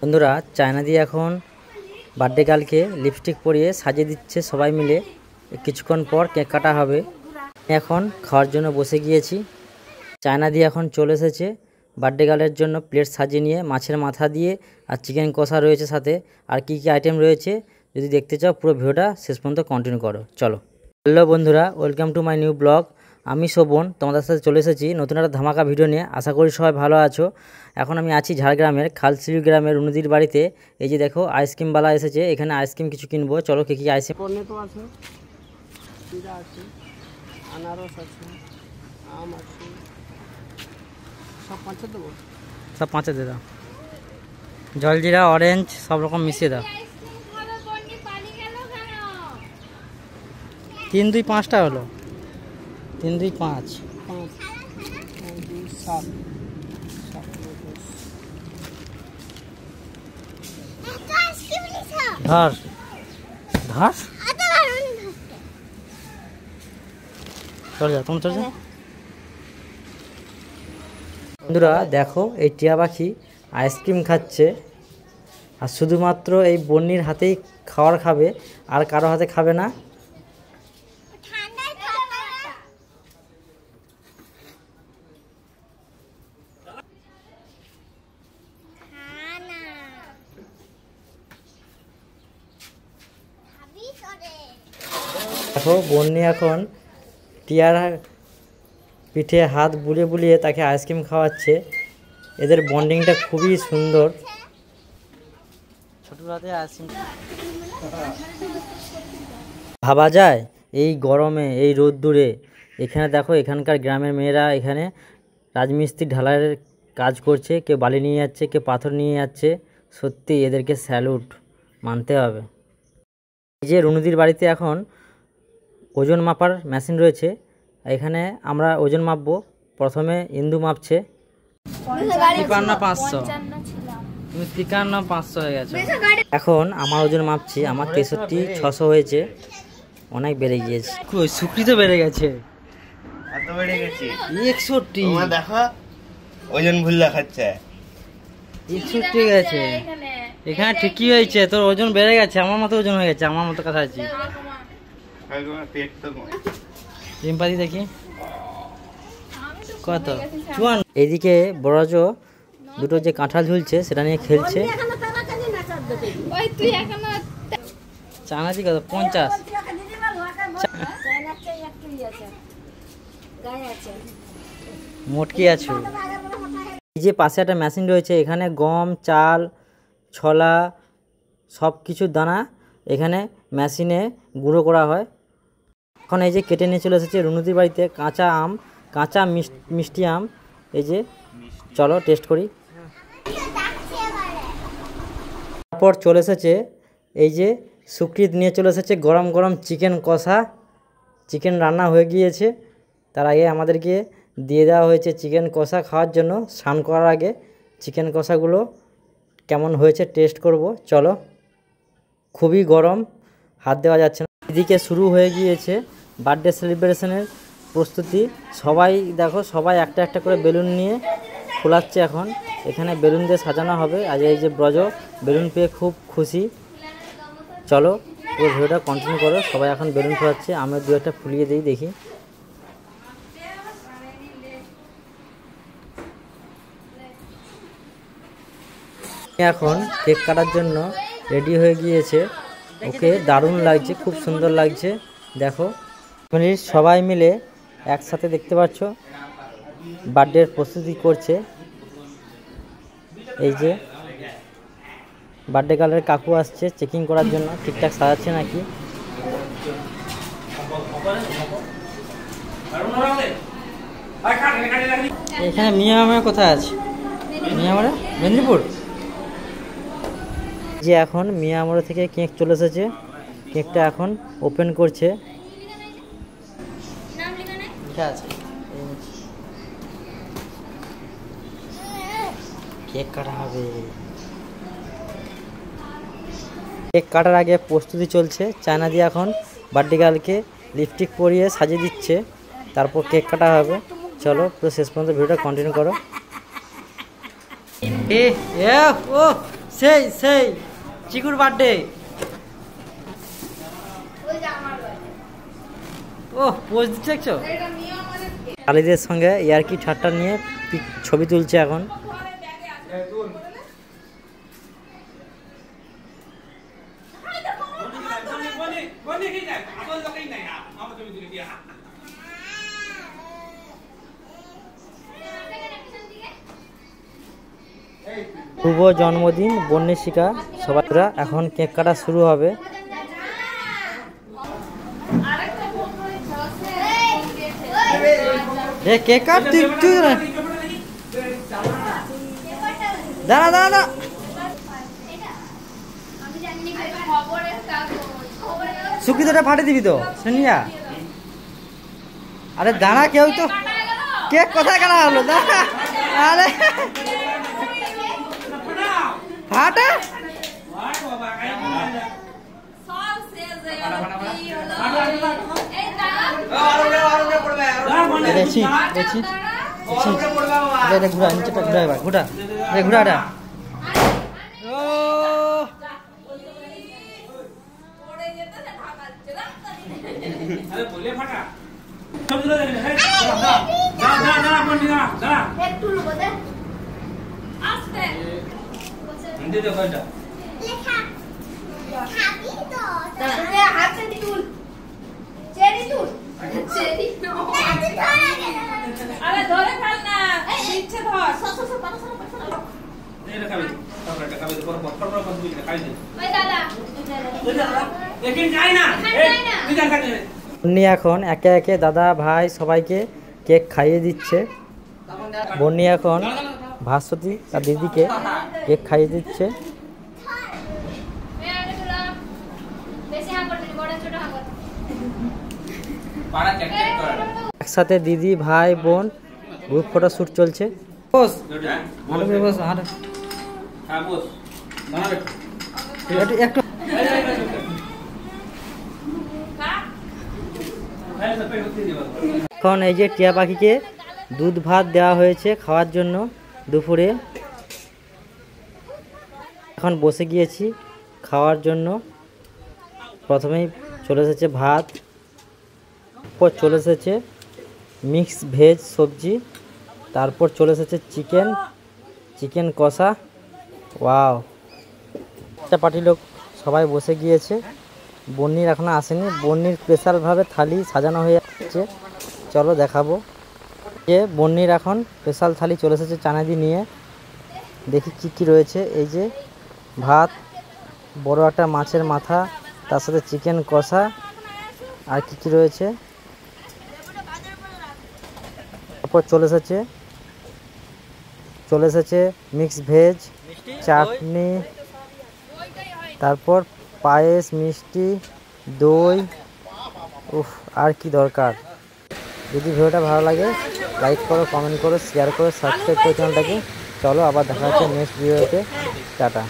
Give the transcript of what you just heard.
বন্ধুরা চায়না দিয়ে এখন বার্থডে গার্লকে লিপস্টিক পরিয়ে সাজিয়ে দিচ্ছে সবাই মিলে। কিছুক্ষণ পর কেক কাটা হবে। এখন খাওয়ার জন্য বসে গিয়েছি। চায়না দিয়ে এখন চলে এসেছে বার্থডে গার্লের জন্য প্লেট সাজিয়ে নিয়ে। মাছের মাথা দিয়ে আর চিকেন কষা রয়েছে সাথে, আর কি কি আইটেম রয়েছে যদি দেখতে চাও পুরো ভিডিওটা শেষ পর্যন্ত কন্টিনিউ করো। চলো। হ্যালো বন্ধুরা, welcome to my new blog. আমি শোভন তোমাদের সাথে চলে এসেছি নতুন একটা ধামাকা ভিডিও নিয়ে। আশা করি সবাই ভালো আছো। এখন আমি আছি ঝাড়গ্রামের খালসিল গ্রামের রুনুদির বাড়িতে। এই যে দেখো আইসক্রিমওয়ালা এসেছে, এখানে আইসক্রিম কিছু কিনবো। চলো কি কি আইসক্রিম। কর্নেটো আছে, পিজা আছে, আনারস আছে, আম আছে, সব পাঁচে দেবো। সব পাঁচে দিয়ে দাও। জলজিরা অরেঞ্জ সব রকম মিশিয়ে দাও। 3 2 5টা হলো। 3 2 5 5 2 7 ধর ধর চলে যাও, তুমি চলে যাও। বন্ধুরা দেখো এই টিয়া পাখি আইসক্রিম খাচ্ছে, আর শুধুমাত্র এই বন্নির হাতেই খাবার খাবে, আর কারো হাতে খাবে না। দেখো বন্নি এখন টিয়ার পিঠে হাত বুলিয়ে বুলিয়ে তাকে আইসক্রিম খাওয়াচ্ছে। এদের বন্ডিংটা খুবই সুন্দর। ছোটবেলাতে আইসক্রিম ভাবা যায় এই গরমে এই রোদ্দুরে। এখানে দেখো এখানকার গ্রামের মেয়েরা এখানে রাজমিস্ত্রি ঢালাইয়ের কাজ করছে, কেউ বালি নিয়ে যাচ্ছে, কেউ পাথর নিয়ে যাচ্ছে। সত্যি এদেরকে স্যালুট মানতে হবে। এই যে রুনুদির বাড়িতে এখন ওজন মাপার মেশিন রয়েছে। এখানে আমরা ওজন মাপবো। প্রথমে ইন্দু মাপছে 53500, তুমি 53500 হয়ে গেছে। এখন আমার ওজন মাপছি, আমার 63600 হয়েছে। অনেক বেড়ে গিয়েছে। সুক্রি তো বেড়ে গেছে, এত বেড়ে গেছে 61। তোমরা দেখো ওজন ভুল দেখাচ্ছে 61 গেছে। এখানে ঠিকই হয়েছে, তোর ওজন বেড়ে গেছে, আমার মতো ওজন হয়ে গেছে, আমার মতো কথা আছে। পেট তো সিম্পাতি দেখি কত 54। এইদিকে বড়জ দুটো যে কাঁঠাল ঝুলছে সেটা নিয়ে খেলছে। চানাচি কত 50। মোটকি আছে। এই যে পাশে একটা মেশিন রয়েছে, এখানে গম চাল ছোলা সব কিছুর দানা এখানে মেশিনে গুঁড়ো করা হয়। এখন এই যে কেটে নিয়ে চলে এসেছে রুনুদির বাড়িতে কাঁচা আম, কাঁচা মিষ্টি আম। এই যে চলো টেস্ট করি। তারপর চলে এসেছে এই যে সুকৃত নিয়ে চলে এসেছে গরম গরম চিকেন কষা। চিকেন রান্না হয়ে গিয়েছে, তার আগে আমাদেরকে দিয়ে দেওয়া হয়েছে চিকেন কষা খাওয়ার জন্য। স্নান করার আগে চিকেন কষাগুলো কেমন হয়েছে টেস্ট করব। চলো। খুবই গরম, হাত দেওয়া যাচ্ছে না। এদিকে শুরু হয়ে গিয়েছে বার্থডে সেলিব্রেশনের প্রস্তুতি। সবাই দেখো, সবাই একটা একটা করে বেলুন নিয়ে ফোলাচ্ছে। এখন এখানে বেলুন দিয়ে সাজানো হবে। আজ এই যে ব্রজ বেলুন পেয়ে খুব খুশি। চলো পুরো ভিডিওটা কন্টিনিউ করো। সবাই এখন বেলুন ফোলাচ্ছে, আমি দু একটা ফুলিয়ে দিই দেখি। এখন কেক কাটার জন্য রেডি হয়ে গিয়েছে। ওকে দারুণ লাগছে, খুব সুন্দর লাগছে। দেখো সবাই মিলে একসাথে দেখতে পাচ্ছ বার্থডের প্রস্তুতি করছে। এই যে বার্থডে গার্লের কাকু আসছে চেকিং করার জন্য ঠিকঠাক সাজাচ্ছে নাকি। এখানে মিয়ামার কোথায় আছে? মিয়ামারে মেদিনীপুর। যে এখন মিয়ামোড় থেকে কেক চলে এসেছে, কেকটা এখন ওপেন করছে। কেক কাটা হবে। কেক কাটার আগে প্রস্তুতি চলছে। চায়না দিয়ে এখন বার্থডে গার্লকে লিপস্টিক পরিয়ে সাজিয়ে দিচ্ছে, তারপর কেক কাটা হবে। চলো পুরো শেষ পর্যন্ত ভিডিওটা কন্টিনিউ করো। ও সেই সেই চিকুর বার্থডে। ও পোজ দিচ্ছে দেখছো? আলিদের সঙ্গে ইয়ার্কি ঠাট্টা নিয়ে ছবি তুলছে এখন। শুভ জন্মদিন বন্যশিকা সবাই। এখন কেক কাটা শুরু হবে। কেক কাট তুই দাঁড়া দাঁড়া দাঁড়া। সুকিতটা ফাটে দিবি তো শুনিয়া। আরে দাঁড়া, কেউ তো কেক কোথায় কাটা হলো? দাঁড়া। আরে ফাটা ঘুরা নিচেটা ঘুরা এবার ঘুরা ঘুরাটা। বন্নি এখন একে একে দাদা ভাই সবাইকে কেক খাইয়ে দিচ্ছে। বন্নি এখন ভাস্বতী তার দিদিকে কেক খাইয়ে দিচ্ছে। একসাথে দিদি ভাই বোন গ্রুপ ফটো শুট চলছে। এখন এই যে টিয়া পাখিকে দুধ ভাত দেওয়া হয়েছে খাওয়ার জন্য দুপুরে। এখন বসে গিয়েছি খাওয়ার জন্য। প্রথমেই চলে এসেছে ভাত, তারপর চলে এসেছে মিক্স ভেজ সবজি, তারপর চলে এসেছে চিকেন কষা। ওয়াও, একটা পার্টি লোক সবাই বসে গিয়েছে। বন্নির এখনো আসেনি। বন্নির স্পেশালভাবে থালি সাজানো হয়ে যাচ্ছে, চলো দেখাবো। যে বন্নির এখন স্পেশাল থালি চলে এসেছে চানাদি নিয়ে। দেখি কি কি রয়েছে। এই যে ভাত, বড় একটা মাছের মাথা, তার সাথে চিকেন কষা, আর কি কি রয়েছে। তারপর চলে এসেছে মিক্স ভেজ, চাটনি, তারপর পায়েস, মিষ্টি, দই। উফ, আর কি দরকার। যদি ভিডিওটা ভালো লাগে লাইক করো, কমেন্ট করো, শেয়ার করো, সাবস্ক্রাইব করো চ্যানেলটাকে। চলো আবার দেখা হচ্ছে নেক্সট ভিডিওতে। টাটা।